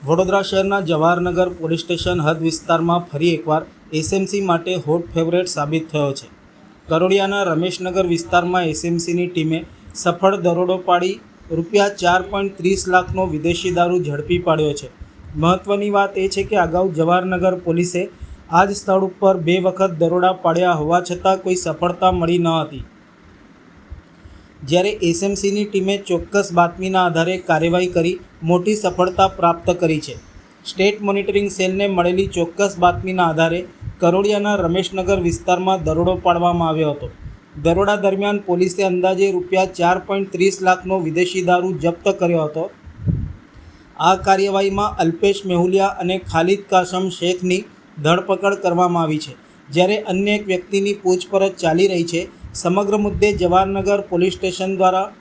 વડોદરા શહેરના Jawahar Nagar police station હદ વિસ્તારમાં ફરી એકવાર એસએમસી માટે હોટ ફેવરેટ સાબિત થયો છે। કરોડિયાના રમેશનગર વિસ્તારમાં એસએમસીની ટીમે સફળ દરોડો પાડી ₹4.30 લાખનો વિદેશી દારૂ ઝડપી પાડ્યો છે। મહત્વની વાત એ છે કે અગાઉ જવાહરનગર પોલીસે આ જ સ્થળ ઉપર 2 વખત દરોડા પાડ્યા હોવા છતાં કોઈ સફળતા મળી ન હતી, જ્યારે એસએમસીની ટીમે ચોક્કસ બાતમીના આધારે કાર્યવાહી કરી મોટી સફળતા પ્રાપ્ત કરી છે। સ્ટેટ મોનિટરિંગ સેલને મળેલી ચોક્કસ બાતમીના આધારે કરોડિયાના રમેશનગર વિસ્તારમાં દરોડો પાડવામાં આવ્યો હતો। દરોડા દરમિયાન પોલીસે અંદાજે ₹4.30 લાખનો વિદેશી દારૂ જપ્ત કર્યો હતો। આ કાર્યવાહીમાં અલ્પેશ મેહુલિયા અને ખાલિદ કાસમ શેખની ધરપકડ કરવામાં આવી છે, જ્યારે અન્ય એક વ્યક્તિની પૂછપરછ ચાલી રહી છે। સમગ્ર મુદ્દે જવાહરનગર પોલીસ સ્ટેશન દ્વારા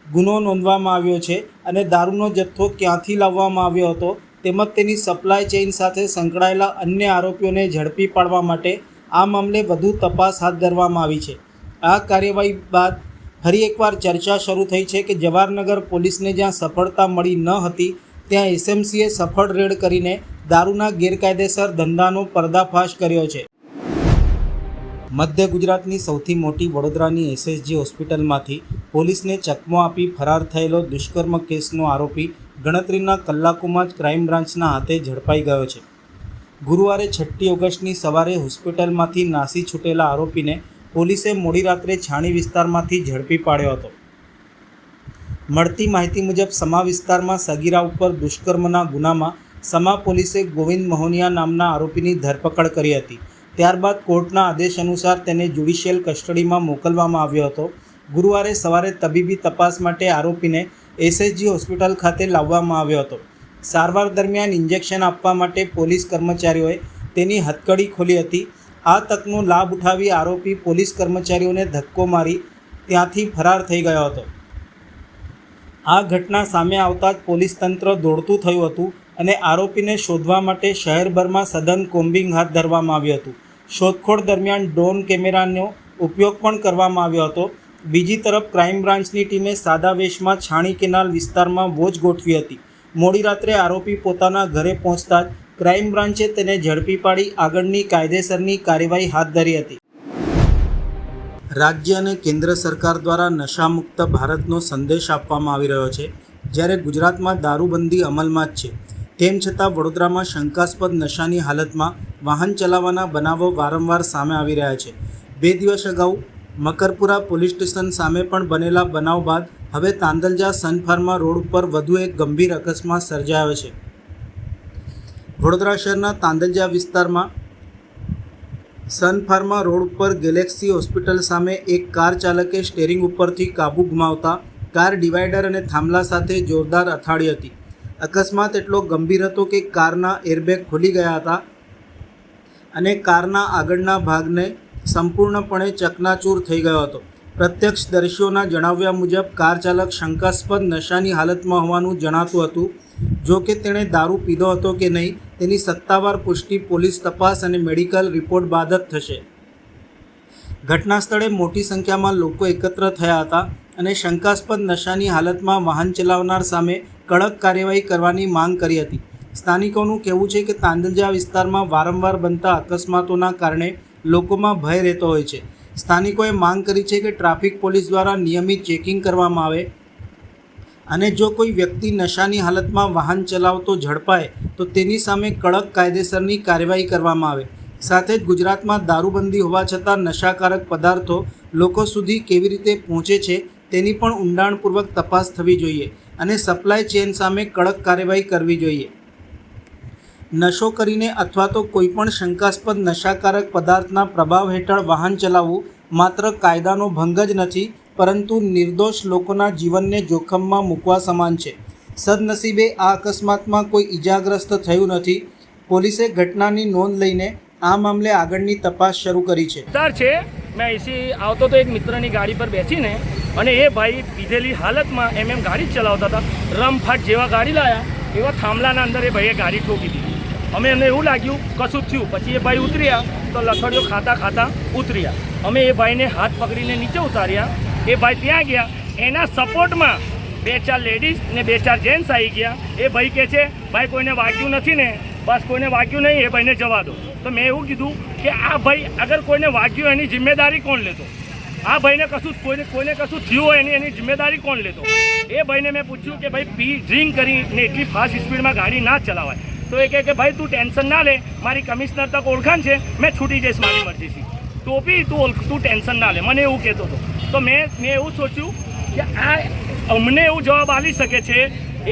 ગુનો નોંધવામાં આવ્યો છે અને દારૂનો જથ્થો ક્યાંથી લાવવામાં આવ્યો હતો તેમજ તેની સપ્લાય ચેઇન સાથે સંકળાયેલા અન્ય આરોપીઓને ઝડપી પાડવા માટે આ મામલે વધુ તપાસ હાથ ધરવામાં આવી છે। આ કાર્યવાહી બાદ ફરી એકવાર ચર્ચા શરૂ થઈ છે કે જવાહરનગર પોલીસને જ્યાં સફળતા મળી ન હતી ત્યાં એસએમસીએ સફળ રેડ કરીને દારૂના ગેરકાયદેસર ધંધાનો પર્દાફાશ કર્યો છે। મધ્ય ગુજરાતની સૌથી મોટી વડોદરાની એસએસજી હોસ્પિટલમાંથી પોલીસને ચકમો આપી ફરાર થયેલો દુષ્કર્મ કેસનો આરોપી ગણતરીના કલાકોમાં જ ક્રાઇમ બ્રાન્ચના હાથે ઝડપાઈ ગયો છે। ગુરુવારે 6 ઓગસ્ટની સવારે હોસ્પિટલમાંથી નાસી છૂટેલા આરોપીને પોલીસે મોડી રાત્રે છાણી વિસ્તારમાંથી ઝડપી પાડ્યો હતો। મળતી માહિતી મુજબ સમા વિસ્તારમાં સગીરા ઉપર દુષ્કર્મના ગુનામાં સમા પોલીસે ગોવિંદ મહોનિયા નામના આરોપીની ધરપકડ કરી હતી। ત્યારબાદ કોર્ટના આદેશ અનુસાર તેને જ્યુડિશિયલ કસ્ટડીમાં મોકલવામાં આવ્યો હતો। ગુરુવારે સવારે તબીબી તપાસ માટે આરોપીને એસએસજી હોસ્પિટલ ખાતે લાવવામાં આવ્યો હતો। સારવાર દરમિયાન ઇન્જેક્શન આપવા માટે પોલીસ કર્મચારીઓએ તેની હથકડી ખોલી હતી। આ તકનો લાભ ઉઠાવી આરોપી પોલીસ કર્મચારીઓને ધક્કો મારી ત્યાંથી ફરાર થઈ ગયો હતો। આ ઘટના સામે આવતા જ પોલીસ તંત્ર દોડતું થયું હતું અને આરોપીને શોધવા માટે શહેરભરમાં સઘન કોમ્બિંગ હાથ ધરવામાં આવ્યું હતું। શોધખોળ દરમિયાન ડ્રોન કેમેરાનો ઉપયોગ પણ કરવામાં આવ્યો હતો। બીજી તરફ ક્રાઇમ બ્રાન્ચની ટીમે સાદા વેશમાં છાણી કેનાલ વિસ્તારમાં વોચ ગોઠવી હતી। મોડી રાત્રે આરોપી પોતાના ઘરે પહોંચતા જ ક્રાઇમ બ્રાન્ચે તેને ઝડપી પાડી આગળની કાયદેસરની કાર્યવાહી હાથ ધરી હતી। રાજ્ય અને કેન્દ્ર સરકાર દ્વારા નશામુક્ત ભારતનો સંદેશ આપવામાં આવી રહ્યો છે, જ્યારે ગુજરાતમાં દારૂબંધી અમલમાં જ છે। તેમ છતાં વડોદરામાં શંકાસ્પદ નશાની હાલતમાં વાહન ચલાવવાના બનાવો વારંવાર સામે આવી રહ્યા છે। 2 દિવસ અગાઉ મકરપુરા પોલીસ સ્ટેશન સામે પણ બનેલા બનાવ બાદ હવે તાંદલજા સન ફાર્મા રોડ ઉપર વધુ એક ગંભીર અકસ્માત સર્જાયો છે। વડોદરા શહેરના તાંદલજા વિસ્તારમાં સન ફાર્મા રોડ ઉપર ગેલેક્સી હોસ્પિટલ સામે એક કાર ચાલકે સ્ટેરિંગ ઉપરથી કાબુ ગુમાવતા કાર ડિવાઈડર અને થાંભલા સાથે જોરદાર અથાડી હતી। અકસ્માત એટલો ગંભીર હતો કે કારના એરબેગ ખુલી ગયા હતા અને કારના આગળના ભાગને સંપૂર્ણપણે ચકનાચૂર થઈ ગયો હતો। પ્રત્યક્ષદર્શીઓના જણાવ્યા મુજબ કાર ચાલક શંકાસ્પદ નશાની હાલતમાં હોવાનું જણાતું હતું। જો કે તેણે દારૂ પીધો હતો કે નહીં તેની સત્તાવાર પુષ્ટિ પોલીસ તપાસ અને મેડિકલ રિપોર્ટ બાદ જ થશે। ઘટના સ્થળે મોટી સંખ્યામાં લોકો એકત્ર થયા હતા અને શંકાસ્પદ નશાની હાલતમાં વાહન ચલાવનાર સામે કડક કાર્યવાહી કરવાની માંગ કરી હતી। સ્થાનિકોનું કહેવું છે કે તાંદલજા વિસ્તારમાં વારંવાર બનતા અકસ્માતોના કારણે લોકોમાં ભય રહેતો હોય છે। સ્થાનિકોએ માંગ કરી છે કે ટ્રાફિક પોલીસ દ્વારા નિયમિત ચેકિંગ કરવામાં આવે અને જો કોઈ વ્યક્તિ નશાની હાલતમાં વાહન ચલાવતો ઝડપાય તો તેની સામે કડક કાયદેસરની કાર્યવાહી કરવામાં આવે। સાથે જ ગુજરાતમાં દારૂબંધી હોવા છતાં નશાકારક પદાર્થો લોકો સુધી કેવી રીતે પહોંચે છે તેની પણ ઊંડાણપૂર્વક તપાસ થવી જોઈએ અને સપ્લાય ચેઇન સામે કડક કાર્યવાહી કરવી જોઈએ। નશો કરીને અથવા તો કોઈપણ શંકાસ્પદ નશાકારક પદાર્થના પ્રભાવ હેઠળ વાહન ચલાવવું માત્ર કાયદાનો ભંગ જ નથી, પરંતુ નિર્દોષ લોકોના જીવનને જોખમમાં મૂકવા સમાન છે। સદનસીબે આ અકસ્માતમાં કોઈ ઈજાગ્રસ્ત થયું નથી। પોલીસે ઘટનાની નોંધ લઈને આ મામલે આગળની તપાસ શરૂ કરી છે। મેં અહીંથી આવતો તો એક મિત્રની ગાડી પર બેસીને અને એ ભાઈ પીધેલી હાલતમાં એમ ગાડી જ ચલાવતા હતા। રમફાટ જેવા ગાડી લાવ્યા એવા થાંભલાના અંદર એ ભાઈએ ગાડી ઠોકી દીધી। અમે એમને એવું લાગ્યું કશું થયું, પછી એ ભાઈ ઉતર્યા તો લથડીઓ ખાતા ખાતા ઉતર્યા। અમે એ ભાઈને હાથ પકડીને નીચે ઉતાર્યા। એ ભાઈ ત્યાં ગયા, એના સપોર્ટમાં 2-4 લેડીઝ ને 2-4 જેન્ટ્સ આવી ગયા. એ ભાઈ કહે છે ભાઈ કોઈને વાગ્યું નથી ને, બસ કોઈને વાગ્યું નહીં, એ ભાઈને જવા દો. તો મેં એવું કીધું કે આ ભાઈ અગર કોઈને વાગ્યું એની જિમ્મેદારી કોણ લેતો? આ ભાઈને કશું કોઈને કશું થયું હોય એની જિમ્મેદારી કોણ લેતો? એ ભાઈને મેં પૂછ્યું કે ભાઈ ડ્રિંક કરીને એટલી ફાસ્ટ સ્પીડમાં ગાડી ના ચલાવાય. તો એ કહે કે ભાઈ તું ટેન્શન ના લે, મારી કમિશનર તક ઓળખાણ છે, મેં છૂટી જઈશ મારી મરજીથી. ટોપી તું ટેન્શન ના લે, મને એવું કહેતો હતો. તો મેં એવું સોચ્યું કે આ અમને એવું જવાબ આપી શકે છે,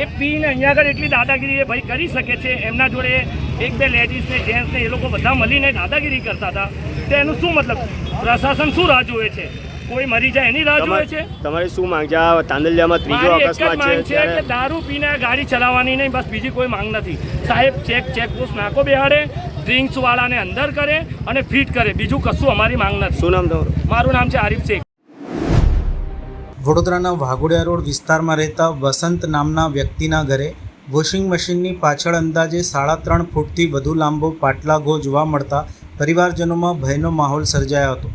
એ પીને અહીંયા આગળ એટલી દાદાગીરી એ ભાઈ કરી શકે છે. એમના જોડે 1-2 લેડીઝને જેન્ટ્સને એ લોકો બધા મળીને દાદાગીરી કરતા હતા. તો એનું શું મતલબ? પ્રશાસન શું રાહ જોવે છે? કોઈ મરી જાય એની રાહ જોવે છે? તમારી શું માંગ છે? આ તાંદલિયામાં ત્રીજો મારી એક જ અકસ્માત માંગ છે છે કે દારૂ પીને ગાડી ચલાવવાની નહીં, બસ બીજી કોઈ માંગ નથી. સાહેબ ચેકપોસ્ટ નાકો બેહાડે, ડ્રિંક્સવાળાને અંદર કરે અને ફિટ કરે, બીજું કશું અમારી માંગ નથી. શું નામ તમારું? મારું નામ છે આરિફ શેખ. વડોદરાના વાઘોડિયા રોડ વિસ્તારમાં રહેતા વસંત નામના વ્યક્તિના ઘરે વોશિંગ મશીનની પાછળ અંદાજે 3.5 ફૂટથી વધુ લાંબો પાટલાઘો જોવા મળતા પરિવારજનોમાં ભયનો માહોલ સર્જાયો હતો.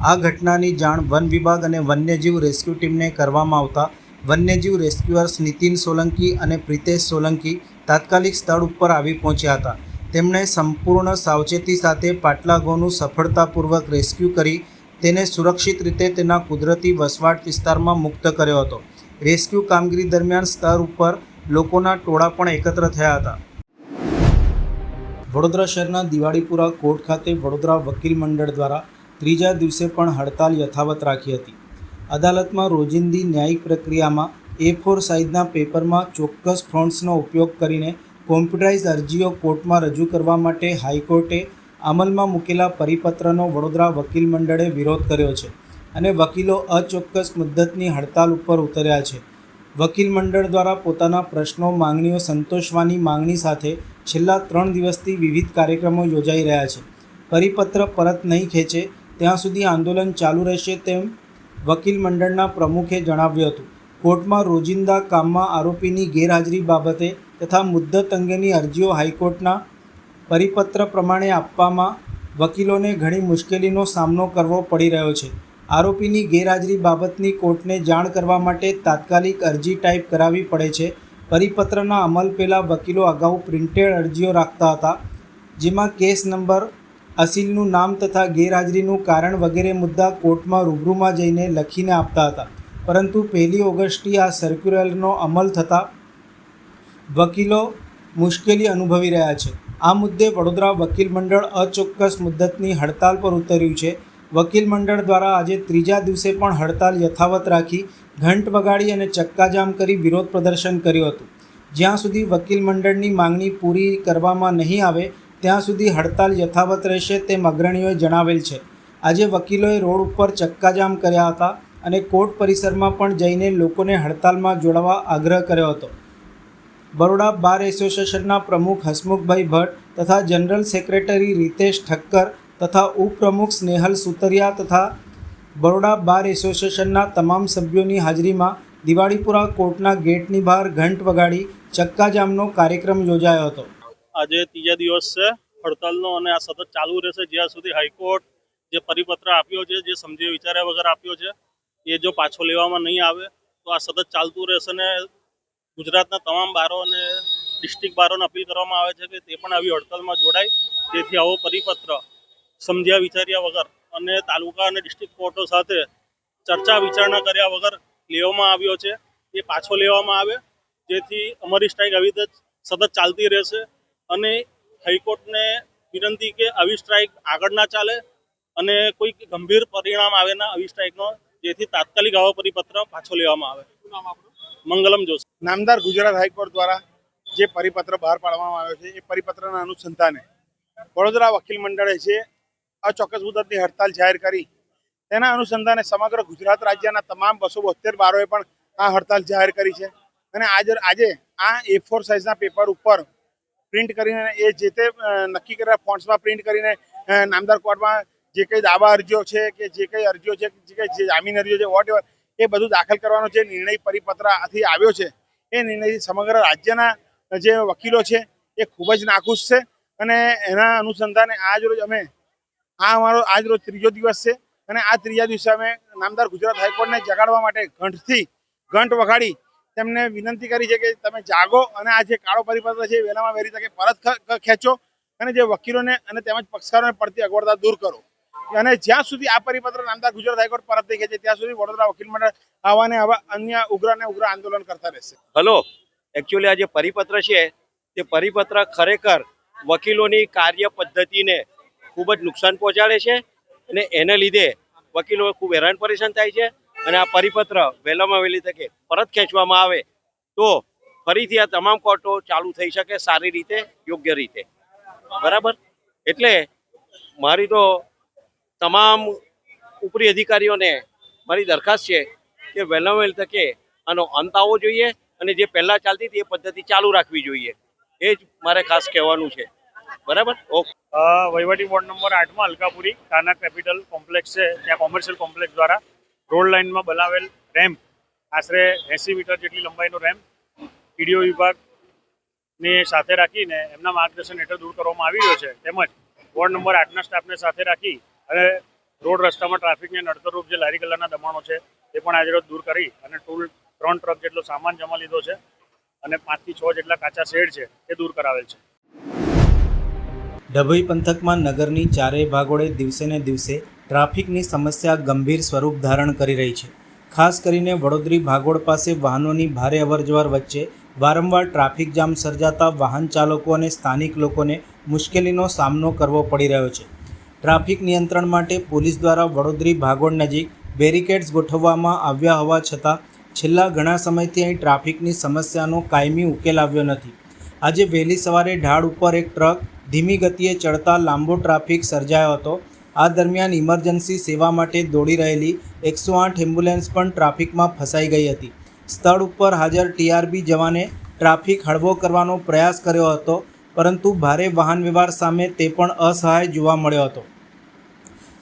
આ ઘટનાની જાણ વન વિભાગ અને વન્યજીવ રેસ્ક્યુ ટીમને કરવામાં આવતા વન્યજીવ રેસ્ક્યુઅર્સ નીતિન સોલંકી અને પ્રિતેશ સોલંકી તાત્કાલિક સ્થળ ઉપર આવી પહોંચ્યા હતા. તેમણે સંપૂર્ણ સાવચેતી સાથે પાટલાઘોનું સફળતાપૂર્વક રેસ્ક્યુ કરી તેને સુરક્ષિત રીતે તેના કુદરતી વસવાટ વિસ્તારમાં મુક્ત કર્યો હતો. રેસ્ક્યુ કામગીરી દરમિયાન સ્થળ ઉપર લોકોના ટોળા પણ એકત્ર થયા હતા. વડોદરા શહેરના દિવાળીપુરા કોર્ટ ખાતે વડોદરા વકીલ મંડળ દ્વારા ત્રીજા દિવસે પણ હડતાલ યથાવત રાખી હતી. અદાલતમાં રોજિંદી ન્યાયિક પ્રક્રિયામાં A4 સાઇઝના પેપરમાં ચોક્કસ ફોન્ટ્સનો ઉપયોગ કરીને કોમ્પ્યુટરાઇઝ અરજીઓ કોર્ટમાં રજૂ કરવા માટે હાઈકોર્ટે અમલમાં મૂકેલા પરિપત્રનો વડોદરા વકીલ મંડળે વિરોધ કર્યો છે અને વકીલો અચોક્કસ મુદ્દતની હડતાલ ઉપર ઉતર્યા છે. વકીલ મંડળ દ્વારા પોતાના પ્રશ્નો માંગણીઓ સંતોષવાની માંગણી સાથે છેલ્લા 3 દિવસથી વિવિધ કાર્યક્રમો યોજાઈ રહ્યા છે. પરિપત્ર પરત નહીં ખેંચે ત્યાં સુધી આંદોલન ચાલુ રહેશે તેમ વકીલ મંડળના પ્રમુખે જણાવ્યું હતું. કોર્ટમાં રોજિંદા કામમાં આરોપીની ગેરહાજરી બાબતે તથા મુદ્દત અંગેની અરજીઓ હાઈકોર્ટના પરિપત્ર પ્રમાણે આપવામાં વકીલોને ઘણી મુશ્કેલીનો સામનો કરવો પડી રહ્યો છે. આરોપીની ગેરહાજરી બાબતની કોર્ટને જાણ કરવા માટે તાત્કાલિક અરજી ટાઈપ કરાવવી પડે છે. પરિપત્રના અમલ પહેલાં વકીલો અગાઉ પ્રિન્ટેડ અરજીઓ રાખતા હતા, જેમાં કેસ નંબર, અસીલનું નામ તથા ગેરહાજરીનું કારણ વગેરે મુદ્દા કોર્ટમાં રૂબરૂમાં જઈને લખીને આપતા હતા. પરંતુ 1 ઓગસ્ટથી આ સર્ક્યુલરનો અમલ થતાં વકીલો મુશ્કેલી અનુભવી રહ્યા છે. આ મુદ્દે વડોદરા વકીલ મંડળ અચોક્કસ મુદ્દતની હડતાલ પર ઉતર્યું છે. વકીલ મંડળ દ્વારા આજે ત્રીજા દિવસે પણ હડતાલ યથાવત રાખી ઘંટ વગાડી અને ચક્કાજામ કરી વિરોધ પ્રદર્શન કર્યું હતું. જ્યાં સુધી વકીલ મંડળની માંગણી પૂરી કરવામાં નહીં આવે ત્યાં સુધી હડતાલ યથાવત રહેશે તેમ અગ્રણીઓએ જણાવેલ છે. આજે વકીલોએ રોડ ઉપર ચક્કાજામ કર્યા હતા અને કોર્ટ પરિસરમાં પણ જઈને લોકોને હડતાલમાં જોડાવા આગ્રહ કર્યો હતો. બરોડા બાર એસોસિએશનના પ્રમુખ હસમુખભાઈ ભટ્ટ તથા જનરલ સેક્રેટરી રીતેશ ઠક્કર તથા ઉપપ્રમુખ સ્નેહલ સુતરિયા તથા બરોડા બાર એસોસિએશનના તમામ સભ્યોની હાજરીમાં દિવાળીપુરા કોર્ટના ગેટની બહાર ઘંટ વગાડી ચક્કાજામનો કાર્યક્રમ યોજાયો હતો. આજે ત્રીજા દિવસ છે હડતાલનો અને આ સતત ચાલુ રહેશે જ્યાં સુધી હાઈકોર્ટ જે પરિપત્ર આપ્યો છે, જે સમજી વિચાર્યા વગર આપ્યો છે, એ જો પાછો લેવામાં નહીં આવે તો આ સતત ચાલતું રહેશે. ને ગુજરાતના તમામ બારો અને ડિસ્ટ્રિક્ટ બારોને અપીલ કરવામાં આવે છે કે તે પણ આવી હડતાલમાં જોડાય, જેથી આવો પરિપત્ર સમજ્યા વિચાર્યા વગર અને તાલુકા અને ડિસ્ટ્રિક્ટ કોર્ટો સાથે ચર્ચા વિચારણા કર્યા વગર લેવામાં આવ્યો છે એ પાછો લેવામાં આવે, જેથી અમારી સ્ટ્રાઇક આવી રીતે સતત ચાલતી રહેશે. અને હાઈકોર્ટને વિનંતી કે આવી સ્ટ્રાઇક આગળ ના ચાલે અને કોઈ ગંભીર પરિણામ આવે ના આવી સ્ટ્રાઇકનો, જેથી તાત્કાલિક આવો પરિપત્ર પાછો લેવામાં આવે. મંગલમ જોશી. નામદાર ગુજરાત હાઈકોર્ટ દ્વારા જે પરિપત્ર બહાર પાડવામાં આવ્યો છે એ પરિપત્રના અનુસંધાને વડોદરા વકીલ મંડળે જે અચોક્કસ મુદતની હડતાલ જાહેર કરી તેના અનુસંધાને સમગ્ર ગુજરાત રાજ્યના તમામ 272 બારોએ પણ આ હડતાલ જાહેર કરી છે. અને આજે આ A4 સાઇઝના પેપર ઉપર પ્રિન્ટ કરીને એ જે તે નક્કી કરેલા ફોન્ટ્સમાં પ્રિન્ટ કરીને નામદાર કોર્ટમાં જે કંઈ દાવા અરજીઓ છે કે જે કંઈ અરજીઓ છે, જે કંઈ જામીન અરજીઓ છે, વોટ એવર એ બધું દાખલ કરવાનો જે નિર્ણય પરિપત્રથી આવ્યો છે એ નિર્ણયથી સમગ્ર રાજ્યના જે વકીલો છે એ ખૂબ જ નાખુશ છે. અને એના અનુસંધાને આજરોજ અમે અમારો આજરોજ ત્રીજો દિવસ છે અને આ ત્રીજા દિવસે અમે નામદાર ગુજરાત હાઈકોર્ટને જગાડવા માટે ઘંટ વગાડી તેમને વિનંતી કરી છે કે તમે જાગો અને આ જે કાળો પરિપત્ર છે એ વહેલામાં વહેલી તકે પરત ખેંચો અને જે વકીલોને અને તેમજ પક્ષકારોને પડતી અગવડતા દૂર કરો. અને જ્યાં સુધી આ પરિપત્ર નામદાર ગુજરાત હાઈકોર્ટ પરત નહીં ખેંચે ત્યાં સુધી વડોદરા વકીલ મંડળ આવા ને આવા અન્ય ઉગ્ર અને ઉગ્ર આંદોલન કરતા રહેશે. હલો, એકચ્યુઅલી આ જે પરિપત્ર છે તે પરિપત્ર ખરેખર વકીલોની કાર્ય પદ્ધતિને ખૂબ જ નુકસાન પહોંચાડે છે અને એને લીધે વકીલો ખૂબ હેરાન પરેશાન થાય છે. અને આ પરિપત્ર વહેલામાં વહેલી તકે પરત ખેંચવામાં આવે તો ફરીથી આ તમામ કોર્ટો ચાલુ થઈ શકે સારી રીતે, યોગ્ય રીતે. બરાબર, એટલે મારી તો તમામ ઉપરી અધિકારીઓને મારી દરખાસ્ત છે કે વહેલામાં વહેલી તકે આનો અંત આવવો જોઈએ અને જે પહેલાં ચાલતી હતી એ પદ્ધતિ ચાલુ રાખવી જોઈએ. એ જ મારે ખાસ કહેવાનું છે. બરાબર, ઓકે. વહીવટી બોર્ડ નંબર 8 અલકાપુરી કાના કેપિટલ કોમ્પ્લેક્સ છે, ત્યાં કોમર્શિયલ કોમ્પ્લેક્સ દ્વારા રોડ લાઇનમાં બનાવેલ રેમ્પ, આશરે 80 મીટર જેટલી લંબાઈનો રેમ્પ પીડીઓ વિભાગને સાથે રાખીને એમના માર્ગદર્શન હેઠળ દૂર કરવામાં આવી રહ્યો છે. તેમજ વોર્ડ નંબર 8ના સ્ટાફને સાથે રાખી અને રોડ રસ્તામાં ટ્રાફિકને નડતરરૂપ જે લારી ગલ્લાના દબાણો છે તે પણ આજે રોજ દૂર કરી અને 3 ટ્રક જેટલો સામાન જમા લીધો છે અને 5 થી 6 જેટલા કાચા શેડ છે તે દૂર કરાવેલ છે. ડભોઈ પંથકમાં નગરની ચારેય ભાગોળે દિવસે ને દિવસે ટ્રાફિકની સમસ્યા ગંભીર સ્વરૂપ ધારણ કરી રહી છે. ખાસ કરીને વડોદરી ભાગોળ પાસે વાહનોની ભારે અવરજવર વચ્ચે વારંવાર ટ્રાફિક જામ સર્જાતા વાહન ચાલકો અને સ્થાનિક લોકોને મુશ્કેલીનો સામનો કરવો પડી રહ્યો છે. ટ્રાફિક નિયંત્રણ માટે પોલીસ દ્વારા વડોદરી ભાગોળ નજીક બેરિકેડ્સ ગોઠવવામાં આવ્યા હોવા છતાં છેલ્લા ઘણા સમયથી અહીં ટ્રાફિકની સમસ્યાનો કાયમી ઉકેલ આવ્યો નથી. આજે વહેલી સવારે ઢાળ ઉપર એક ટ્રક ધીમી ગતિએ ચડતા લાંબો ટ્રાફિક સર્જાયો હતો. આ દરમિયાન ઇમરજન્સી સેવા માટે દોડી રહેલી 108 એમ્બ્યુલન્સ પણ ટ્રાફિકમાં ફસાઈ ગઈ હતી. સ્થળ ઉપર હાજર ટીઆરબી જવાને ટ્રાફિક હળવો કરવાનો પ્રયાસ કર્યો હતો, પરંતુ ભારે વાહન વ્યવહાર સામે તે પણ અસહાય જોવા મળ્યો હતો.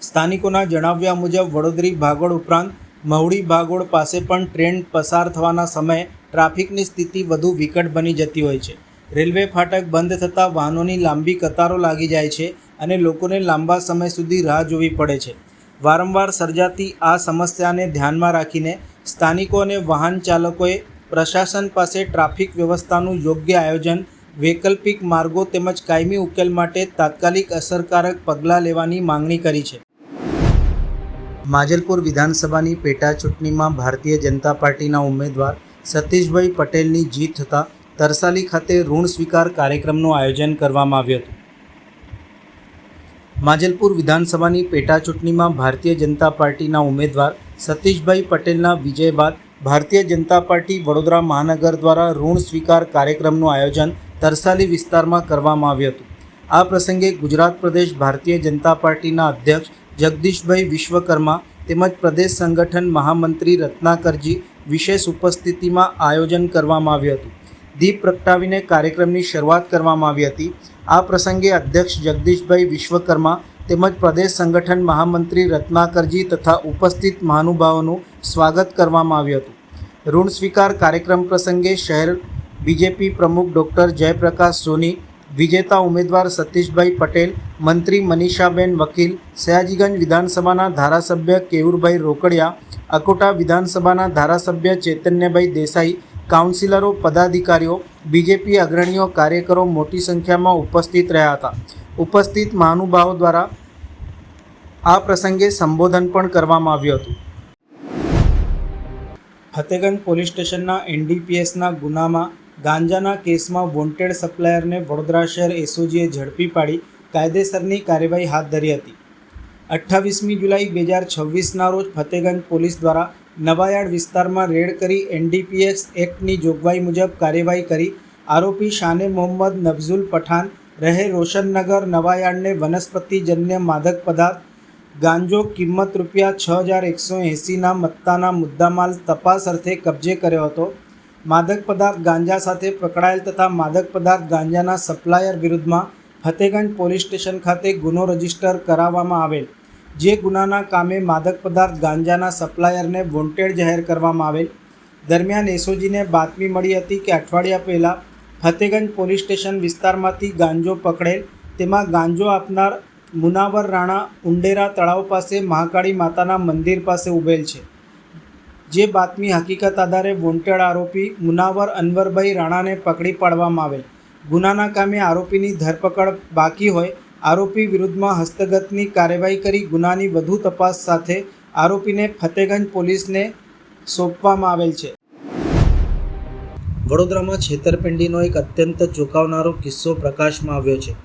સ્થાનિકોના જણાવ્યા મુજબ વડોદરી ભાગોળ ઉપરાંત મહુડી ભાગોળ પાસે પણ ટ્રેન પસાર થવાના સમયે ટ્રાફિકની સ્થિતિ વધુ વિકટ બની જતી હોય છે. રેલવે ફાટક બંધ થતાં વાહનોની લાંબી કતારો લાગી જાય છે અને લોકોને લાંબા સમય સુધી રાહ જોવી પડે છે. વારંવાર સર્જાતી આ સમસ્યાને ધ્યાનમાં રાખીને સ્થાનિકો અને વાહન ચાલકોએ પ્રશાસન પાસે ટ્રાફિક વ્યવસ્થાનું યોગ્ય આયોજન, વૈકલ્પિક માર્ગો તેમજ કાયમી ઉકેલ માટે તાત્કાલિક અસરકારક પગલાં લેવાની માંગણી કરી છે. માજલપુર વિધાનસભાની પેટા ચૂંટણીમાં ભારતીય જનતા પાર્ટીના ઉમેદવાર સતીશભાઈ પટેલની જીત થતાં તરસાલી ખાતે ઋણ સ્વીકાર કાર્યક્રમનું આયોજન કરવામાં આવ્યું હતું. માજલપુર વિધાનસભાની પેટા ચૂંટણીમાં ભારતીય જનતા પાર્ટીના ઉમેદવાર સતીશભાઈ પટેલના વિજય બાદ ભારતીય જનતા પાર્ટી વડોદરા મહાનગર દ્વારા ઋણ સ્વીકાર કાર્યક્રમનું આયોજન તરસાલી વિસ્તારમાં કરવામાં આવ્યું હતું. આ પ્રસંગે ગુજરાત પ્રદેશ ભારતીય જનતા પાર્ટીના અધ્યક્ષ જગદીશભાઈ વિશ્વકર્મા તેમજ પ્રદેશ સંગઠન મહામંત્રી રત્નાકરજી વિશેષ ઉપસ્થિતિમાં આયોજન કરવામાં આવ્યું હતું. દીપ પ્રગટાવીને કાર્યક્રમની શરૂઆત કરવામાં આવી હતી. આ પ્રસંગે અધ્યક્ષ જગદીશભાઈ વિશ્વકર્મા તેમજ પ્રદેશ સંગઠન મહામંત્રી રત્નાકરજી તથા ઉપસ્થિત મહાનુભાવોનું સ્વાગત કરવામાં આવ્યું હતું. ઋણ સ્વીકાર કાર્યક્રમ પ્રસંગે શહેર બીજેપી પ્રમુખ ડૉક્ટર જયપ્રકાશ સોની, વિજેતા ઉમેદવાર સતીશભાઈ પટેલ, મંત્રી મનીષાબેન વકીલ, સયાજીગંજ વિધાનસભાના ધારાસભ્ય કેયુરભાઈ રોકડિયા, અકોટા વિધાનસભાના ધારાસભ્ય ચૈતન્યભાઈ દેસાઈ, કાઉન્સિલરો, પદાધિકારીઓ, બીજેપી અગ્રણીઓ, કાર્યકરો મોટી સંખ્યામાં ઉપસ્થિત રહ્યા હતા. ઉપસ્થિત મહાનુભાવો દ્વારા આ પ્રસંગે સંબોધન પણ કરવામાં આવ્યું હતું. ફતેગંજ પોલીસ સ્ટેશનના એનડીપીએસના ગુનામાં ગાંજાના કેસમાં વોન્ટેડ સપ્લાયરને વડોદરા શહેર એસઓજીએ ઝડપી પાડી કાયદેસરની કાર્યવાહી હાથ ધરી હતી. 28મી જુલાઈ 2026ના રોજ ફતેગંજ પોલીસ દ્વારા નવાયાર્ડ વિસ્તારમાં રેડ કરી એનડીપીએસ એક્ટની જોગવાઈ મુજબ કાર્યવાહી કરી આરોપી શાને મોહમ્મદ નફઝુલ પઠાન રહે રોશનનગર નવાયાર્ડને વનસ્પતિજન્ય માદક પદાર્થ ગાંજો કિંમત ₹6180ના મત્તાના મુદ્દામાલ તપાસ અર્થે કબજે કર્યો હતો. માદક પદાર્થ ગાંજા સાથે પકડાયેલ તથા માદક પદાર્થ ગાંજાના સપ્લાયર વિરુદ્ધમાં ફતેગંજ પોલીસ સ્ટેશન ખાતે ગુનો રજીસ્ટર કરાવવામાં આવેલ. જે ગુનાના કામે માદક પદાર્થ ગાંજાના સપ્લાયરને વોન્ટેડ જાહેર કરવામાં આવેલ. દરમિયાન એસઓજીને બાતમી મળી હતી કે અઠવાડિયા પહેલાં ફતેગંજ પોલીસ સ્ટેશન વિસ્તારમાંથી ગાંજો પકડેલ. તેમાં ગાંજો આપનાર મુનાવર રાણા ઉંડેરા તળાવ પાસે મહાકાળી માતાના મંદિર પાસે ઊભેલ છે. જે બાતમી હકીકત આધારે વોન્ટેડ આરોપી મુનાવર અનવરભાઈ રાણાને પકડી પાડવામાં આવેલ. ગુનાના કામે આરોપીની ધરપકડ બાકી હોય આરોપી વિરુદ્ધમાં હસ્તગતની કાર્યવાહી કરી ગુનાની વધુ તપાસ સાથે આરોપીને ફતેગંજ પોલીસને સોંપવામાં આવેલ છે. વડોદરામાં છેતરપિંડીનો એક અત્યંત ચોંકાવનારો કિસ્સો પ્રકાશમાં આવ્યો છે.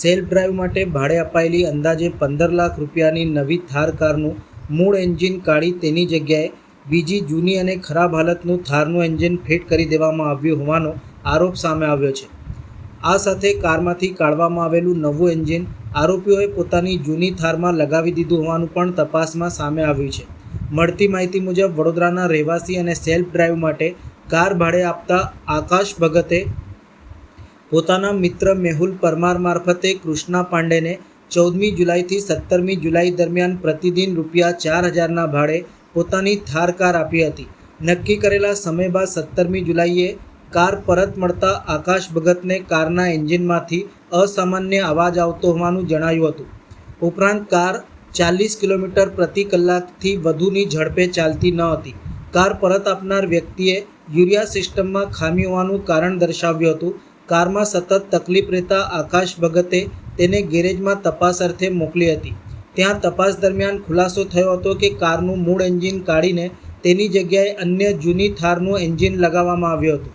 સેલ્ફ ડ્રાઈવ માટે ભાડે અપાયેલી અંદાજે 15 લાખ રૂપિયાની નવી થાર કારનું મૂળ એન્જિન કાઢી તેની જગ્યાએ બીજી જૂની અને ખરાબ હાલતનું થારનું એન્જિન ફિટ કરી દેવામાં આવ્યું હોવાનો આરોપ સામે આવ્યો છે. આ સાથે કારમાંથી કાઢવામાં આવેલું નવું એન્જિન આરોપીઓએ પોતાની જૂની થારમાં લગાવી દીધું હોવાનું પણ તપાસમાં સામે આવ્યું છે. મળતી માહિતી મુજબ વડોદરાના રહેવાસી અને સેલ્ફ ડ્રાઈવ માટે કાર ભાડે આપતા આકાશ ભગતે પોતાના મિત્ર મેહુલ પરમાર મારફતે કૃષ્ણા પાંડેને 14મી જુલાઈથી 17મી જુલાઈ દરમિયાન પ્રતિદિન ₹4,000ના ભાડે પોતાની થાર કાર આપી હતી. નક્કી કરેલા સમય બાદ 17મી જુલાઈએ કાર પરત મળતા આકાશ ભગતને કારના એન્જિનમાંથી અસામાન્ય અવાજ આવતો હોવાનું જણાયું હતું. ઉપરાંત કાર 40 કિલોમીટર પ્રતિ કલાકથી વધુની ઝડપે ચાલતી ન હતી. કાર પરત આપનાર વ્યક્તિએ યુરિયા સિસ્ટમમાં ખામી હોવાનું કારણ દર્શાવ્યું હતું. કારમાં સતત તકલીફ રહેતા આકાશ ભગતે તેને ગેરેજમાં તપાસ અર્થે મોકલી હતી. ત્યાં તપાસ દરમિયાન ખુલાસો થયો હતો કે કારનું મૂળ એન્જિન કાઢીને તેની જગ્યાએ અન્ય જૂની થારનું એન્જિન લગાવવામાં આવ્યું હતું.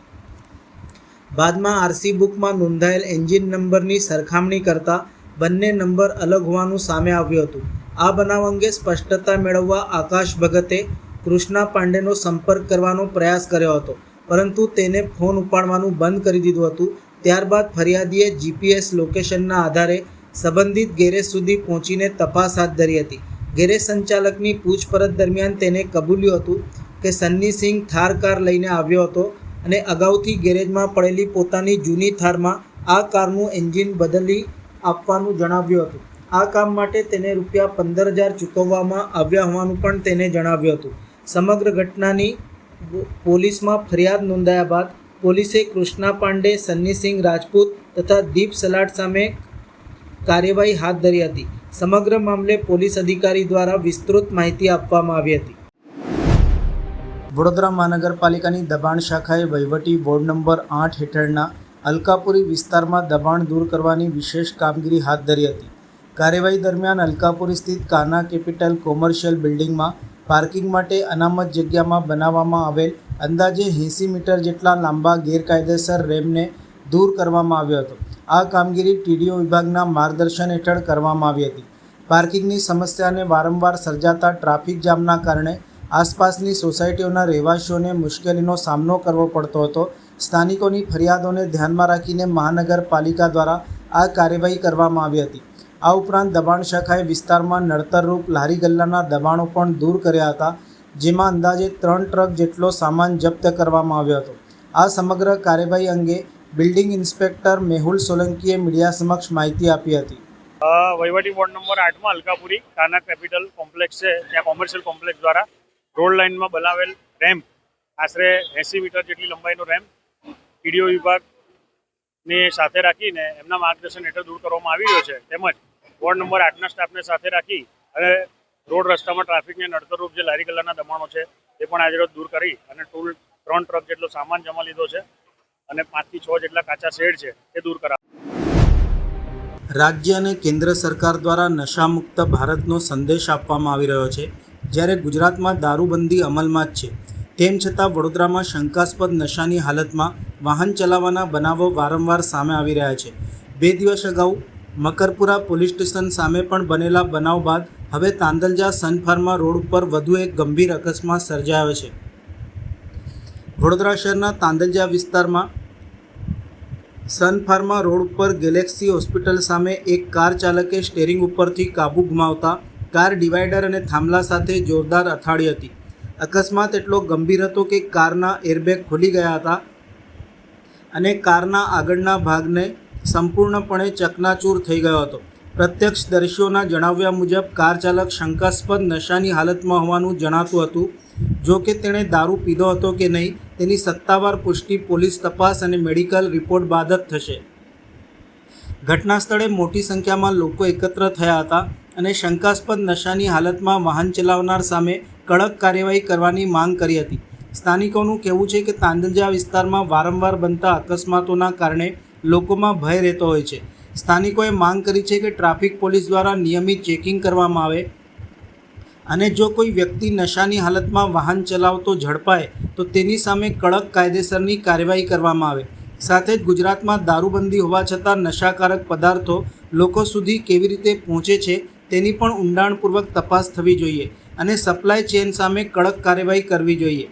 બાદમાં આરસી બુકમાં નોંધાયેલ એન્જિન નંબરની સરખામણી કરતાં બંને નંબર અલગ હોવાનું સામે આવ્યું હતું. આ બનાવ અંગે સ્પષ્ટતા મેળવવા આકાશ ભગતે કૃષ્ણા પાંડેનો સંપર્ક કરવાનો પ્રયાસ કર્યો હતો, પરંતુ તેને ફોન ઉપાડવાનું બંધ કરી દીધું હતું. ત્યારબાદ ફરિયાદીએ જીપીએસ લોકેશનના આધારે સંબંધિત ગેરેજ સુધી પહોંચીને તપાસ હાથ ધરી હતી. ગેરેજ સંચાલકની પૂછપરછ દરમિયાન તેને કબૂલ્યું હતું કે સન્ની સિંઘ થાર કાર લઈને આવ્યો હતો અને અગાઉથી ગેરેજમાં પડેલી પોતાની જૂની થારમાં આ કારનું એન્જિન બદલી આપવાનું જણાવ્યું હતું. આ કામ માટે તેને ₹15,000 ચૂકવવામાં આવ્યા હોવાનું પણ તેને જણાવ્યું હતું. સમગ્ર ઘટનાની પોલીસમાં ફરિયાદ નોંધાયા બાદ પોલીસે કૃષ્ણા પાંડે, સન્ની સિંઘ રાજપૂત તથા દીપ સલાડ સામે કાર્યવાહી હાથ ધરી હતી. સમગ્ર મામલે પોલીસ અધિકારી દ્વારા વિસ્તૃત માહિતી આપવામાં આવી હતી. વડોદરા મહાનગરપાલિકાની દબાણ શાખાએ વહીવટી બોર્ડ નંબર 8 હેઠળના અલકાપુરી વિસ્તારમાં દબાણ દૂર કરવાની વિશેષ કામગીરી હાથ ધરી હતી. કાર્યવાહી દરમિયાન અલકાપુરી સ્થિત કાના કેપિટલ કોમર્શિયલ બિલ્ડિંગમાં પાર્કિંગ માટે અનામત જગ્યામાં બનાવવામાં આવેલ અંદાજે 80 મીટર જેટલા લાંબા ગેરકાયદેસર રેમને દૂર કરવામાં આવ્યો હતો. આ કામગીરી ટીડીઓ વિભાગના માર્ગદર્શન હેઠળ કરવામાં આવી હતી. પાર્કિંગની સમસ્યાને વારંવાર સર્જાતા ટ્રાફિક જામના કારણે આસપાસની સોસાયટીઓના રહેવાસીઓને મુશ્કેલીનો સામનો કરવો પડતો હતો. સ્થાનિકોની ફરિયાદોને ધ્યાનમાં રાખીને મહાનગરપાલિકા દ્વારા આ કાર્યવાહી કરવામાં આવી હતી. આ ઉપરાંત દબાણ શાખાએ વિસ્તારમાં નડતરરૂપ લારી ગલ્લાના દબાણો પણ દૂર કર્યા હતા, જેમાં અંદાજે 3 ટ્રક જેટલો સામાન જપ્ત કરવામાં આવ્યો હતો. આ સમગ્ર કાર્યવાહી અંગે બિલ્ડિંગ ઇન્સ્પેક્ટર મેહુલ સોલંકીએ મીડિયા સમક્ષ માહિતી આપી હતી. વહીવટી બોર્ડ નંબર 8માં અલકાપુરી કાના કેપિટલ કોમ્પ્લેક્સ છે, ત્યાં કોમર્શિયલ કોમ્પ્લેક્સ દ્વારા રોડ લાઇનમાં બનાવેલ રેમ્પ, આશરે 80 મીટર જેટલી લંબાઈનો રેમ્પ ટીડીઓ વિભાગને સાથે રાખીને એમના માર્ગદર્શન હેઠળ દૂર કરવામાં આવી રહ્યો છે. તેમજ વોર્ડ નંબર 8ના સ્ટાફને સાથે રાખી અને રોડ રસ્તામાં ટ્રાફિકને નડતરરૂપ જે લારી ગલ્લાના દબાણો છે તે પણ આજે રોજ દૂર કરી અને 3 ટ્રક જેટલો સામાન જમા લીધો છે અને 5 થી 6 જેટલા કાચા શેડ છે તે દૂર કરાવ. રાજ્ય અને કેન્દ્ર સરકાર દ્વારા નશામુક્ત ભારતનો સંદેશ આપવામાં આવી રહ્યો છે, જ્યારે ગુજરાતમાં દારૂબંધી અમલમાં જ છે. તેમ છતાં વડોદરામાં શંકાસ્પદ નશાની હાલતમાં વાહન ચલાવવાના બનાવો વારંવાર સામે આવી રહ્યા છે. 2 દિવસ અગાઉ મકરપુરા પોલીસ સ્ટેશન સામે પણ બનેલા બનાવ બાદ હવે તાંદલજા સનફાર્મા રોડ ઉપર વધુ એક ગંભીર અકસ્માત સર્જાયો છે. વડોદરા શહેરના તાંદલજા વિસ્તારમાં સનફાર્મા રોડ ઉપર ગેલેક્સી હોસ્પિટલ સામે એક કાર ચાલકે સ્ટેરિંગ ઉપરથી કાબુ ગુમાવતા કાર ડિવાઈડર અને થાંભલા સાથે જોરદાર અથાડી હતી. અકસ્માત એટલો ગંભીર હતો કે કારના એરબેગ ખુલી ગયા હતા અને કારના આગળના ભાગને સંપૂર્ણપણે ચકનાચૂર થઈ ગયો હતો. પ્રત્યક્ષદર્શીઓના જણાવ્યા મુજબ કાર ચાલક શંકાસ્પદ નશાની હાલતમાં હોવાનું જણાતું હતું. જો કે તેણે દારૂ પીધો હતો કે નહીં તેની સત્તાવાર પુષ્ટિ પોલીસ તપાસ અને મેડિકલ રિપોર્ટ બાદ જ થશે. ઘટના સ્થળે મોટી સંખ્યામાં લોકો એકત્ર થયા હતા. અને શંકાસ્પદ નશાની હાલતમાં વાહન ચલાવનાર સામે કડક કાર્યવાહી કરવાની માંગ કરી હતી. સ્થાનિકોનું કહેવું છે કે તાંદલજા વિસ્તારમાં વારંવાર બનતા અકસ્માતોના કારણે લોકોમાં ભય રહેતો હોય છે. સ્થાનિકોએ માંગ કરી છે કે ટ્રાફિક પોલીસ દ્વારા નિયમિત ચેકિંગ કરવામાં આવે અને જો કોઈ વ્યક્તિ નશાની હાલતમાં વાહન ચલાવતો ઝડપાય તો તેની સામે કડક કાયદેસરની કાર્યવાહી કરવામાં આવે. સાથે જ ગુજરાતમાં દારૂબંધી હોવા છતાં નશાકારક પદાર્થો લોકો સુધી કેવી રીતે પહોંચે છે તેની પણ ઊંડાણપૂર્વક તપાસ થવી જોઈએ અને સપ્લાય ચેઇન સામે કડક કાર્યવાહી કરવી જોઈએ.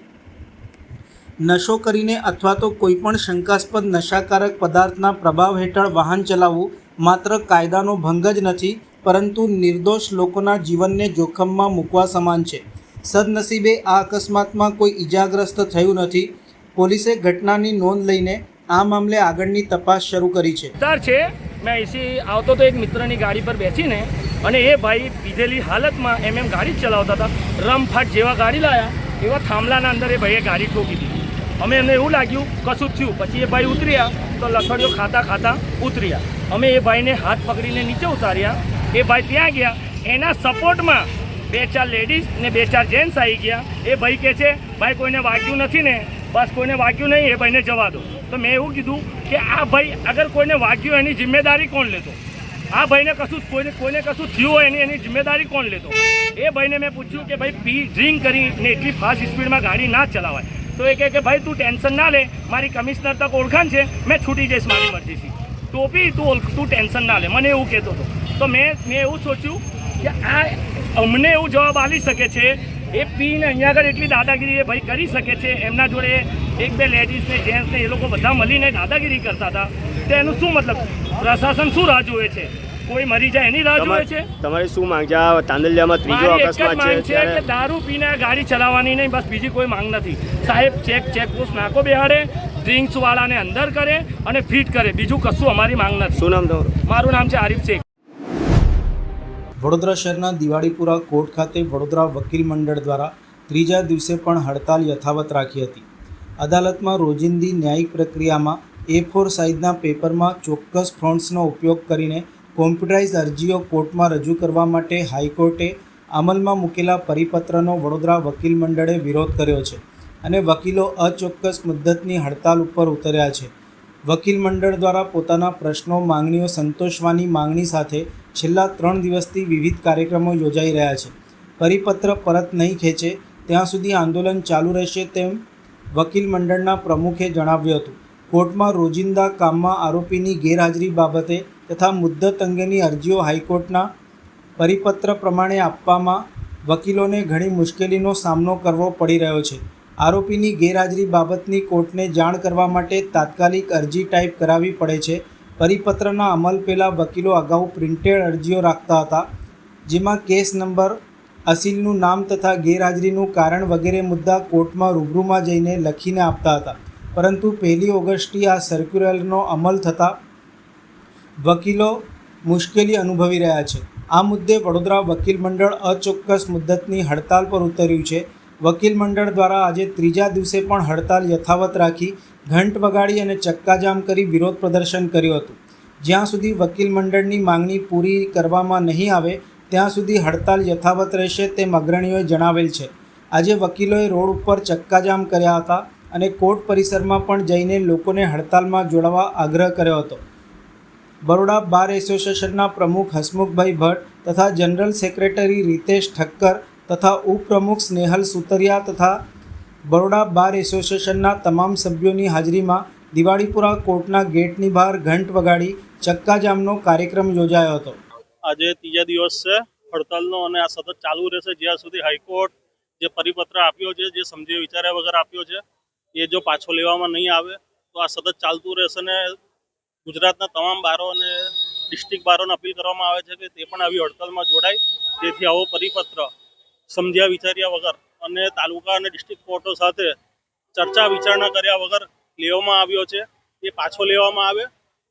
નશો કરીને અથવા તો કોઈપણ શંકાસ્પદ નશાકારક પદાર્થના પ્રભાવ હેઠળ વાહન ચલાવવું માત્ર કાયદાનો ભંગ જ નથી, પરંતુ નિર્દોષ લોકોના જીવનને જોખમમાં મૂકવા સમાન છે. સદનસીબે આ અકસ્માતમાં કોઈ ઈજાગ્રસ્ત થયું નથી. પોલીસે ઘટનાની નોંધ લઈને આ મામલે આગળની તપાસ શરૂ કરી છે. છે મેં અહીંથી આવતો તો એક મિત્રની ગાડી પર બેસીને અને એ ભાઈ પીધેલી હાલતમાં એમ ગાડી જ ચલાવતા હતા. રમફાટ જેવા ગાડી લાયા એવા થાંભલાના અંદર એ ભાઈએ ગાડી ઠોકી દીધી. અમે એમને એવું લાગ્યું કશું થયું. પછી એ ભાઈ ઉતર્યા તો લથડીઓ ખાતા ઉતર્યા. અમે એ ભાઈને હાથ પકડીને નીચે ઉતાર્યા. એ ભાઈ ત્યાં ગયા, એના સપોર્ટમાં 2-4 લેડીઝ ને 2-4 જેન્ટ્સ આવી ગયા. એ ભાઈ કહે છે ભાઈ કોઈને વાગ્યું નથી ને, બસ કોઈને વાગ્યું નહીં, એ ભાઈને જવા દો. તો મેં એવું કીધું કે આ ભાઈ અગર કોઈને વાગ્યું એની જિમ્મેદારી કોણ લેતો? આ ભાઈને કોઈને કશું થયું હોય એની જિમ્મેદારી કોણ લેતો? એ ભાઈને મેં પૂછ્યું કે ભાઈ ડ્રિંક કરીને એટલી ફાસ્ટ સ્પીડમાં ગાડી ના ચલાવાય. તો એ કહે કે ભાઈ તું ટેન્શન ના લે, મારી કમિશનર તક ઓળખાણ છે, મેં છૂટી જઈશ મારી મરજીથી. ટોપી તું ટેન્શન ના લે, મને એવું કહેતો હતો. તો મેં એવું સોચ્યું કે આ અમને એવું જવાબ આપી શકે છે, એ પીને અહીંયા આગળ એટલી દાદાગીરી એ ભાઈ કરી શકે છે. એમના જોડે 1-2 લેડીઝ ને જેન્ટ્સ ને એ લોકો બધા મળીને દાદાગીરી કરતા હતા. તો એનું શું મતલબ? પ્રશાસન શું રાહ જોવે છે? કોઈ મરી જાય એની રાહ જોવે છે? તમારી શું માંગ છે? આ તાંદલજામાં ત્રીજો મારી એક જ અકસ્માત માંગ છે છે કે દારૂ પીને ગાડી ચલાવવાની નહીં, બસ બીજી કોઈ માંગ નથી. સાહેબ ચેકપોસ્ટ નાકો બેહાડે, ડ્રિંક્સવાળાને અંદર કરે અને ફિટ કરે, બીજું કશું અમારી માંગ નથી. શું નામ તમારું? મારું નામ છે આરિફ શેખ. વડોદરા શહેરના દિવાળીપુરા કોર્ટ ખાતે વડોદરા વકીલ મંડળ દ્વારા ત્રીજા દિવસે પણ હડતાલ યથાવત રાખી હતી. અદાલતમાં રોજિંદી ન્યાયિક પ્રક્રિયામાં A4 સાઇઝના પેપરમાં ચોક્કસ ફોન્ટ્સનો ઉપયોગ કરીને કોમ્પ્યુટરાઇઝ અરજીઓ કોર્ટમાં રજૂ કરવા માટે હાઈકોર્ટે અમલમાં મૂકેલા પરિપત્રનો વડોદરા વકીલ મંડળે વિરોધ કર્યો છે અને વકીલો અચોક્કસ મુદ્દતની હડતાલ ઉપર ઉતર્યા છે. વકીલ મંડળ દ્વારા પોતાના પ્રશ્નો માંગણીઓ સંતોષવાની માંગણી સાથે છેલ્લા 3 દિવસથી વિવિધ કાર્યક્રમો યોજાઈ રહ્યા છે. પરિપત્ર પરત નહીં ખેંચે ત્યાં સુધી આંદોલન ચાલુ રહેશે તેમ વકીલ મંડળના પ્રમુખે જણાવ્યું હતું. કોર્ટમાં રોજિંદા કામમાં આરોપીની ગેરહાજરી બાબતે તથા મુદ્દત અંગેની અરજીઓ હાઈકોર્ટના પરિપત્ર પ્રમાણે આપવામાં વકીલોને ઘણી મુશ્કેલીનો સામનો કરવો પડી રહ્યો છે. આરોપીની ગેરહાજરી બાબતની કોર્ટને જાણ કરવા માટે તાત્કાલિક અરજી ટાઈપ કરાવવી પડે છે. પરિપત્રના અમલ પહેલાં વકીલો અગાઉ પ્રિન્ટેડ અરજીઓ રાખતા હતા, જેમાં કેસ નંબર, અસીલનું નામ તથા ગેરહાજરીનું કારણ વગેરે મુદ્દા કોર્ટમાં રૂબરૂમાં જઈને લખીને આપતા હતા. પરંતુ 1 ઓગસ્ટથી આ સર્ક્યુલરનો અમલ થતાં વકીલો મુશ્કેલી અનુભવી રહ્યા છે. આ મુદ્દે વડોદરા વકીલ મંડળ અચોક્કસ મુદ્દતની હડતાલ પર ઉતર્યું છે. વકીલ મંડળ દ્વારા આજે ત્રીજા દિવસે પણ હડતાલ યથાવત રાખી ઘંટ વગાડી અને ચક્કાજામ કરી વિરોધ પ્રદર્શન કર્યું હતું. જ્યાં સુધી વકીલ મંડળની માંગણી પૂરી કરવામાં નહીં આવે ત્યાં સુધી હડતાલ યથાવત રહેશે તેમ અગ્રણીઓએ જણાવેલ છે. આજે વકીલોએ રોડ ઉપર ચક્કાજામ કર્યા હતા અને કોર્ટ પરિસરમાં પણ જઈને લોકોને હડતાલમાં જોડાવા આગ્રહ કર્યો હતો. બરોડા બાર એસોસિએશનના પ્રમુખ હસમુખભાઈ ભટ્ટ તથા જનરલ સેક્રેટરી રીતેશ ઠક્કર તથા ઉપપ્રમુખ સ્નેહલ સુતરિયા તથા બરોડા બાર એસોસિએશનના તમામ સભ્યોની હાજરીમાં દિવાળીપુરા કોર્ટના ગેટની બહાર ઘંટ વગાડી ચક્કાજામનો કાર્યક્રમ યોજાયો હતો. આજે ત્રીજા દિવસ છે હડતાલનો અને આ સતત ચાલુ રહેશે જ્યાં સુધી હાઈકોર્ટ જે પરિપત્ર આપ્યો છે, જે સમજી વિચાર્યા વગર આપ્યો છે, એ જો પાછો લેવામાં નહીં આવે તો આ સતત ચાલતું રહેશે. ને ગુજરાતના તમામ બારો અને ડિસ્ટ્રિક્ટ બારોને અપીલ કરવામાં આવે છે કે તે પણ આવી હડતાલમાં જોડાય, જેથી આવો પરિપત્ર સમજ્યા વિચાર્યા વગર અને તાલુકા અને ડિસ્ટ્રિક્ટ કોર્ટો સાથે ચર્ચા વિચારણા કર્યા વગર લેવામાં આવ્યો છે, એ પાછો લેવામાં આવે,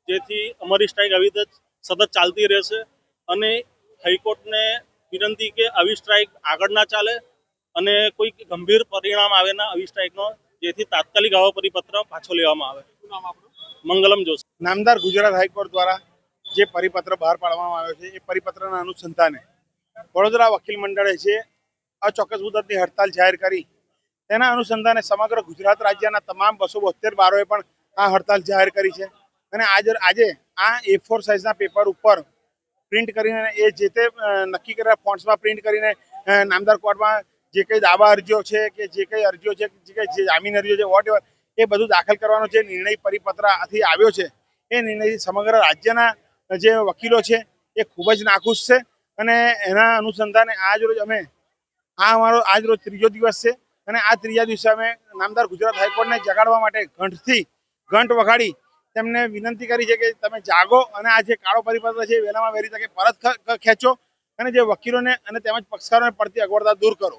જેથી અમારી સ્ટ્રાઇક આવી રીતે સતત ચાલતી રહેશે. અને હાઈકોર્ટને વિનંતી કે આવી સ્ટ્રાઇક આગળ ના ચાલે અને કોઈ ગંભીર પરિણામ આવે ના આવી સ્ટ્રાઇકનો, જેથી તાત્કાલિક આવો પરિપત્ર પાછો લેવામાં આવે. મંગલમ જોશી. નામદાર ગુજરાત હાઈકોર્ટ દ્વારા જે પરિપત્ર બહાર પાડવામાં આવ્યો છે એ પરિપત્રના અનુસંધાને વડોદરા વકીલ મંડળે છે અચોક્કસ મુદતની હડતાલ જાહેર કરી તેના અનુસંધાને સમગ્ર ગુજરાત રાજ્યના તમામ 272 બારોએ પણ આ હડતાલ જાહેર કરી છે અને આજે આ A4 સાઇઝના પેપર ઉપર પ્રિન્ટ કરીને એ જે તે નક્કી કરેલા ફોન્ટ્સમાં પ્રિન્ટ કરીને નામદાર કોર્ટમાં જે કંઈ દાવા અરજીઓ છે કે જે કંઈ અરજીઓ છે જે જામીન અરજીઓ છે વોટ એ બધું દાખલ કરવાનો જે નિર્ણય પરિપત્રથી આવ્યો છે એ નિર્ણયથી સમગ્ર રાજ્યના જે વકીલો છે એ ખૂબ જ નાખુશ છે અને એના અનુસંધાને આજરોજ અમે અમારો આજરોજ ત્રીજો દિવસ છે અને આ ત્રીજા દિવસે અમે નામદાર ગુજરાત હાઈકોર્ટને જગાડવા માટે ઘંટ વગાડી તેમને વિનંતી કરી છે કે તમે જાગો અને આ જે કાળો પરિપત્ર છે વહેલામાં વહેલી તકે પરત ખેંચો અને જે વકીલોને અને તેમજ પક્ષકારોને પડતી અગવડતા દૂર કરો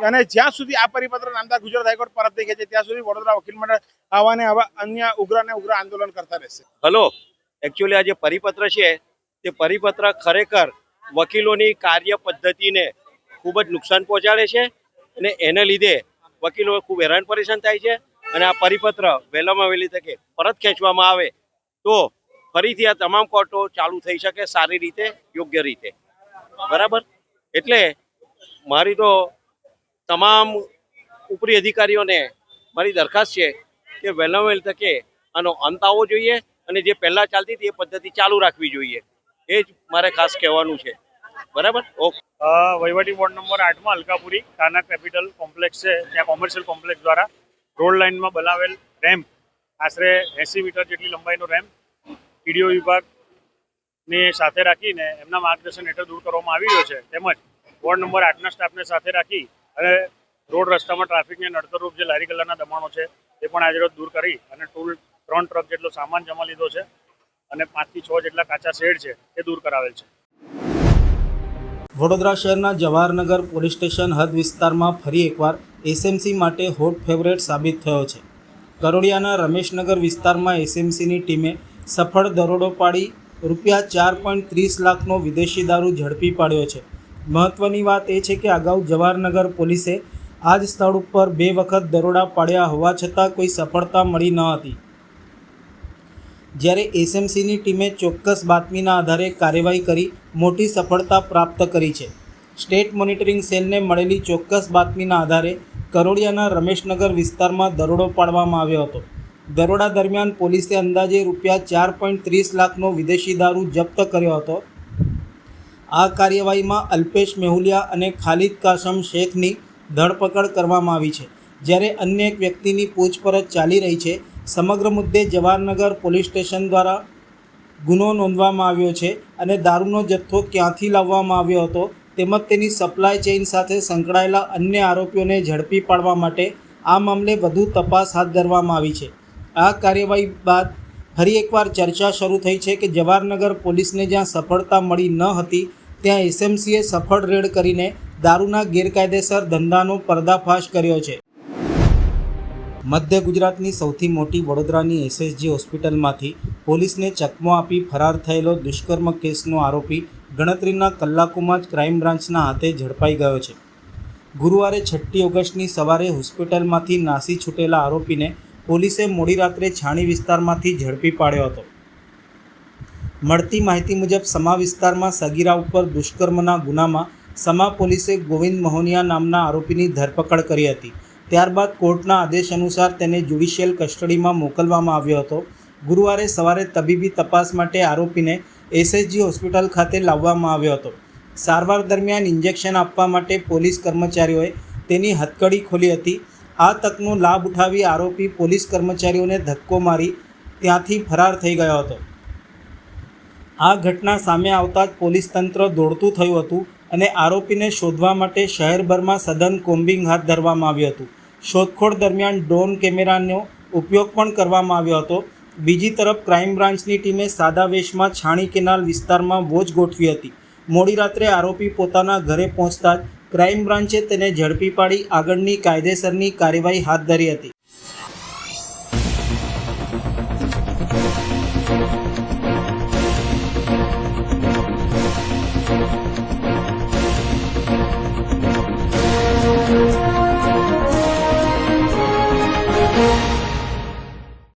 અને જ્યાં સુધી આ પરિપત્ર નામદાર ગુજરાત હાઈકોર્ટ પરત નહીં ખેંચે ત્યાં સુધી વડોદરા વકીલ મંડળ આવા અન્ય ઉગ્ર આંદોલન કરતા રહેશે. હલો, એકચ્યુઅલી આ જે પરિપત્ર છે તે પરિપત્ર ખરેખર વકીલોની કાર્ય પદ્ધતિને ખૂબ જ નુકસાન પહોંચાડે છે અને એને લીધે વકીલો ખૂબ હેરાન પરેશાન થાય છે અને આ પરિપત્ર વહેલામાં વહેલી તકે પરત ખેંચવામાં આવે તો ફરીથી આ તમામ કોર્ટો ચાલુ થઈ શકે સારી રીતે, યોગ્ય રીતે. બરાબર, એટલે મારી તો તમામ ઉપરી અધિકારીઓને મારી દરખાસ્ત છે કે વહેલામાં વહેલી તકે આનો અંત આવવો જોઈએ અને જે પહેલાં ચાલતી હતી એ પદ્ધતિ ચાલુ રાખવી જોઈએ. એ જ મારે ખાસ કહેવાનું છે. બરાબર, ઓકે. વહીવટી વોર્ડ નંબર 8માં અલકાપુરી કાના કેપિટલ કોમ્પ્લેક્સ છે, ત્યાં કોમર્શિયલ કોમ્પ્લેક્સ દ્વારા રોડ લાઇનમાં બનાવેલ રેમ્પ, આશરે 80 મીટર જેટલી લંબાઈનો રેમ્પ પીડીઓ વિભાગને સાથે રાખીને એમના માર્ગદર્શન હેઠળ દૂર કરવામાં આવી રહ્યો છે. તેમજ વોર્ડ નંબર 8ના સ્ટાફને સાથે રાખી અને રોડ રસ્તામાં ટ્રાફિકને નડતરરૂપ જે લારી ગલ્લાના દબાણો છે એ પણ આજે રોજ દૂર કરી અને 3 ટ્રક જેટલો સામાન જમા લીધો છે અને 5 થી 6 જેટલા કાચા શેડ છે એ દૂર કરાવેલ છે. વડોદરા શહેરના જવાહરનગર પોલીસ સ્ટેશન હદ વિસ્તારમાં ફરી એકવાર એસએમસી માટે હોટ ફેવરેટ સાબિત થયો છે. કરોડિયાના રમેશનગર વિસ્તારમાં એસએમસીની ટીમે સફળ દરોડો પાડી ₹4.30 લાખનો વિદેશી દારૂ ઝડપી પાડ્યો છે. મહત્ત્વની વાત એ છે કે અગાઉ જવાહરનગર પોલીસે આ જ સ્થળ ઉપર 2 વખત દરોડા પાડ્યા હોવા છતાં કોઈ સફળતા મળી ન હતી. જ્યારે એસએમસીની ટીમે ચોક્કસ બાતમીના આધારે કાર્યવાહી કરી મોટી સફળતા પ્રાપ્ત કરી છે. સ્ટેટ મોનિટરિંગ સેલને મળેલી ચોક્કસ બાતમીના આધારે કરોડિયાના રમેશનગર વિસ્તારમાં દરોડો પાડવામાં આવ્યો હતો. દરોડા દરમિયાન પોલીસે અંદાજે ₹4.30 લાખનો વિદેશી દારૂ જપ્ત કર્યો હતો. આ કાર્યવાહીમાં અલ્પેશ મેહુલિયા અને ખાલિદ કાસમ શેખની ધરપકડ કરવામાં આવી છે, જ્યારે અન્ય એક વ્યક્તિની પૂછપરછ ચાલી રહી છે. સમગ્ર મુદ્દે જવાહરનગર પોલીસ સ્ટેશન દ્વારા ગુનો નોંધવામાં આવ્યો છે અને દારૂનો જથ્થો ક્યાંથી લાવવામાં આવ્યો હતો તેમજ તેની સપ્લાય ચેઇન સાથે સંકળાયેલા અન્ય આરોપીઓને ઝડપી પાડવા માટે આ મામલે વધુ તપાસ હાથ ધરવામાં આવી છે. આ કાર્યવાહી બાદ ફરી એકવાર ચર્ચા શરૂ થઈ છે કે જવાહરનગર પોલીસને જ્યાં સફળતા મળી ન હતી ત્યાં એસએમસીએ સફળ રેડ કરીને દારૂના ગેરકાયદેસર ધંધાનો પર્દાફાશ કર્યો છે. મધ્ય ગુજરાતની સૌથી મોટી વડોદરાની એસએસજી હોસ્પિટલમાંથી પોલીસને ચકમો આપી ફરાર થયેલો દુષ્કર્મ કેસનો આરોપી ગણતરીના કલાકોમાં જ ક્રાઇમ બ્રાન્ચના હાથે ઝડપાઈ ગયો છે. ગુરુવારે 6 ઓગસ્ટની સવારે હોસ્પિટલમાંથી નાસી છૂટેલા આરોપીને પોલીસે મોડી રાત્રે છાણી વિસ્તારમાંથી ઝડપી પાડ્યો હતો. મળતી માહિતી મુજબ સમા વિસ્તારમાં સગીરા ઉપર દુષ્કર્મના ગુનામાં સમા પોલીસે ગોવિંદ મહોનિયા નામના આરોપીની ધરપકડ કરી હતી. ત્યારબાદ કોર્ટના આદેશ અનુસાર તેને જ્યુડિશિયલ કસ્ટડીમાં મોકલવામાં આવ્યો હતો. ગુરુવારે સવારે તબીબી તપાસ માટે આરોપીને એસએસજી હોસ્પિટલ ખાતે લાવવામાં આવ્યો હતો. સારવાર દરમિયાન ઇન્જેક્શન આપવા માટે પોલીસ કર્મચારીઓએ તેની હથકડી ખોલી હતી. આ તકનો લાભ ઉઠાવી આરોપી પોલીસ કર્મચારીઓને ધક્કો મારી ત્યાંથી ફરાર થઈ ગયો હતો. આ ઘટના સામે આવતા જ પોલીસ તંત્ર દોડતું થયું હતું અને આરોપીને શોધવા માટે શહેરભરમાં સઘન કોમ્બિંગ હાથ ધરવામાં આવ્યું હતું. શોધખોળ દરમિયાન ડ્રોન કેમેરાનો ઉપયોગ પણ કરવામાં આવ્યો હતો. બીજી તરફ ક્રાઇમ બ્રાન્ચની ટીમે સાદા વેશમાં છાણી કેનાલ વિસ્તારમાં વોચ ગોઠવી હતી. મોડી રાત્રે આરોપી પોતાના ઘરે પહોંચતા જ ક્રાઇમ બ્રાન્ચે તેને ઝડપી પાડી આગળની કાયદેસરની કાર્યવાહી હાથ ધરી હતી.